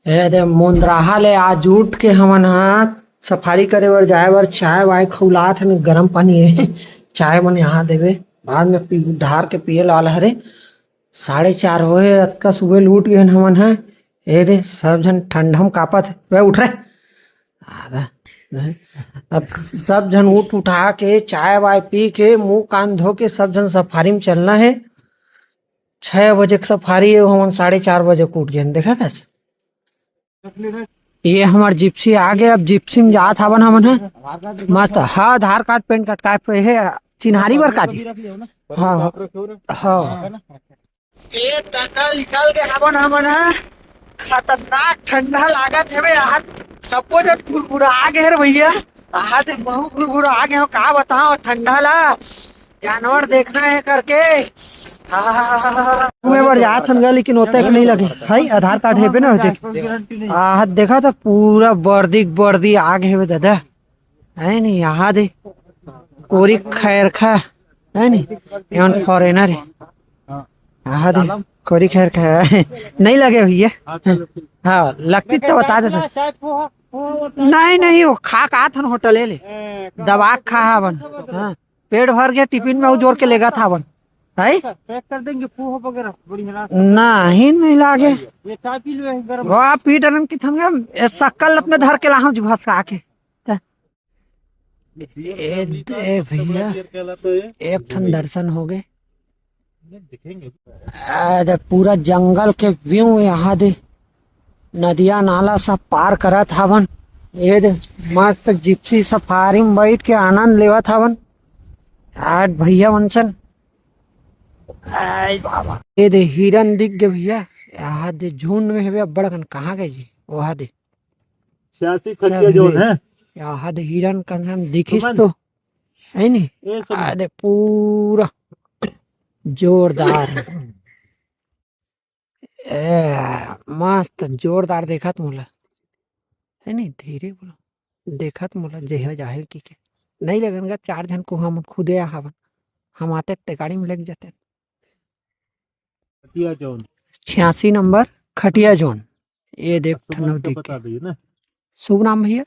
ए दे मुंदराहा ले आज उठ के हमन हा सफारी करे बर जाए बर चाय वाय खौलात हन। गरम पानी है चाय मन यहाँ देवे बाद में पी धार के पिए लाल हरे। 4:30 होए अतका सुबह लूट गए हमन हा। ए दे सब झन ठंडम कापत वे उठ रहे आधा अब सब झन उठ उठा के चाय वाय पी के मुंह कान धो के सब झन सफारी में चलना है। 6 बजे की सफारी है हमन 4:30 बजे को उठ गए देखा था। ये हमार जिप्सी आ गए। अब जिप्सी में जात हवन हमन है मस्त। हाँ आधार कार्ड पैन कार्ड काय पे है चिन्हारी बर काजी। हाँ हाँ ये दादा निकाल के हवन हमन है। खतरनाक ठंडा लागत है आज सबको जब गुड़गुड़ा आ गए रे भैया। आज बहु गुड़गुड़ा आ गए हो का बताओ ठंडा ला जानवर देखना है करके। मैं बढ़ जात हम लेकिन होता है नहीं लगे भाई आधार कार्ड है पे ना होते हाथ देखा था पूरा वर्दी वर्दी आग है दादा है नहीं यहाँ दे कोरी खैर खा है नहीं एवं फॉरेनर है यहाँ दे कोरी खैर खा नहीं लगे भैया। हाँ लगती तो बता देता नहीं नहीं वो खा का था होटल ले दबा खा हवन। हाँ पेट भर गया टिफिन में वो जोर के लेगा था वन है पैक कर देंगे पोहा वगैरह बढ़िया नहीं लागे ये चाय पी लो गरम वाह पी डरन की थम शक्ल अपने धर के लाहूं भस का के ए भैया एक ठन दर्शन हो गए दिखेंगे पूरा जंगल के व्यू यहाँ दे नदिया नाला सब पार करत हवन। ये दे मस्त जिप्सी सफारी में बैठ के आनंद लेवत हवन। आज भैया मनसन बाबा ये दे हिरन दिख गए भैया। यहाँ दे झुंड में है बड़कन कहाँ गए जी वहाँ दे 86 खटिया जोन है। यहाँ दे हिरन का हम दिखिस तो है नहीं दे पूरा जोरदार मस्त जोरदार देखा मोला है नहीं धीरे बोलो देखा मोला जह जाहिर की के नहीं लगन 4 जन को हम खुदे हवन हम आते गाड़ी में लग जाते। 86 नंबर खटिया जोन ये देख बता दिए ना शुभ नाम भैया।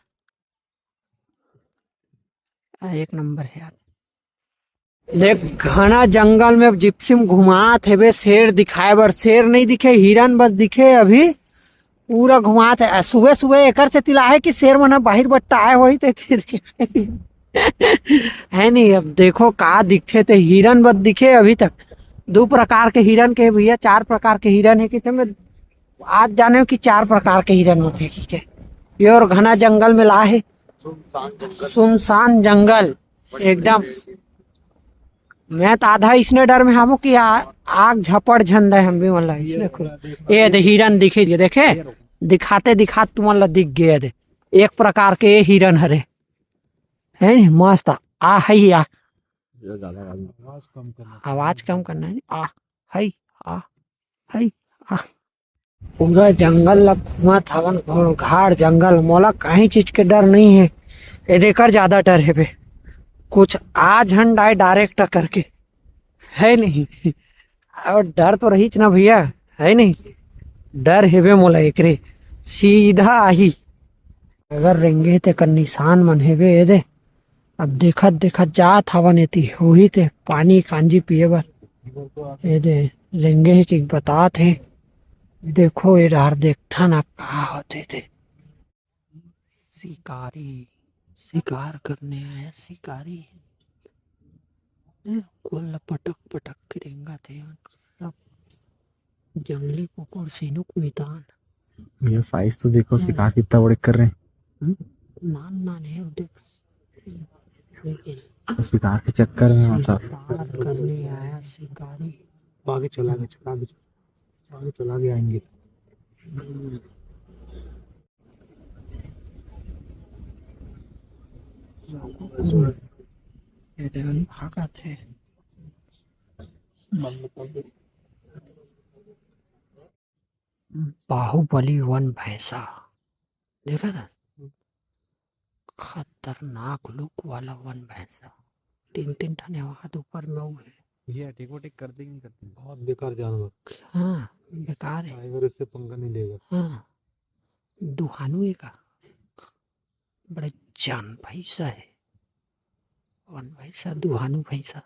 एक नंबर है यार देख घना जंगल में जिप्सी में घुमात है शेर दिखाए बर शेर नहीं दिखे हिरन बस दिखे अभी पूरा घुमात है। सुबह सुबह एक से तिला है कि शेर मन बाहर बट्टा आए वही है नहीं। अब देखो का दिखे थे हिरन बस दिखे अभी तक 2 प्रकार के हिरन के भैया 4 प्रकार के हिरन है कि तुम आज जाने हो कि 4 प्रकार के हिरन होते हैं कि ये और घना जंगल में ला है सुनसान जंगल एकदम। मैं तो आधा इसने डर में हम कि आग झपड़ झंड है हम भी मतलब ये दे हिरन दिखे दिए देखे दिखाते दिखाते तुम्हारा दिख गए दे एक प्रकार के हिरन हरे है मस्त आ है आवाज कम करना है आ है आ है आ पूरा जंगल लग घूमत हवन घाड़ जंगल मोला कहीं चीज के डर नहीं है। ये देकर ज्यादा डर है बे कुछ आ झंड आए डायरेक्ट करके है नहीं। और डर तो रही ना भैया है नहीं डर है बे मोला एकरे सीधा आई अगर रेंगे ते कर निशान मन है बे दे। अब देखत देखत जात हवन एती होही ते पानी कांजी पिए बर ये दे लेंगे है चीज बतात है देखो ये रार देखता ना कहा होते थे शिकारी शिकार करने आया शिकारी कोल्ला पटक पटक के रेंगा थे सब जंगली कुकुर सीनुक मैदान। ये साइज तो देखो शिकार कितना बड़े कर रहे हैं। नान नान है देख तो शिकार के चक्कर में शिकार करने आया शिकारी आगे चला गया आगे चला गया आएंगे। भागा थे बाहुबली वन भैंसा देखा था खतरनाक लुक वाला वन भैंसा 3 ठने हाथ ऊपर में वो है ये अटैक वटैक कर देंगे बहुत बेकार जानवर। हाँ बेकार है टाइगर इससे पंगा नहीं लेगा। हाँ दुहानू है का बड़े जान भैंसा है वन भैंसा दुहानू भैंसा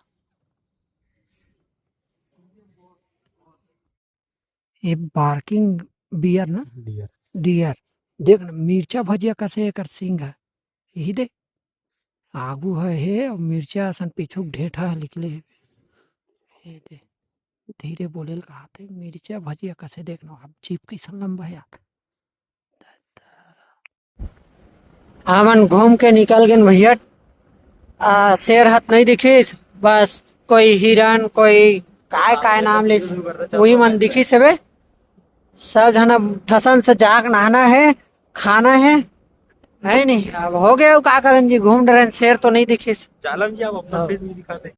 ये बार्किंग बियर ना डियर डियर देख ना मिर्चा भजिया कैसे एकर सिंग है यही दे आगू है हे और मिर्चा असन पीछू ढेठा है निकले हे दे धीरे बोले कहा थे मिर्चा भजिया कैसे देखना अब जीप की लंबा है यार हमन घूम के निकल गए भैया शेर हाथ नहीं दिखीस बस कोई हिरन कोई काय काय नाम ले वही मन दिखीस है सब जना ठसन से जाग नहाना है खाना है नहीं अब हो गया का करन जी घूम रहे शेर तो नहीं दिखीस जालम जी आप अपना फेस नहीं दिखाते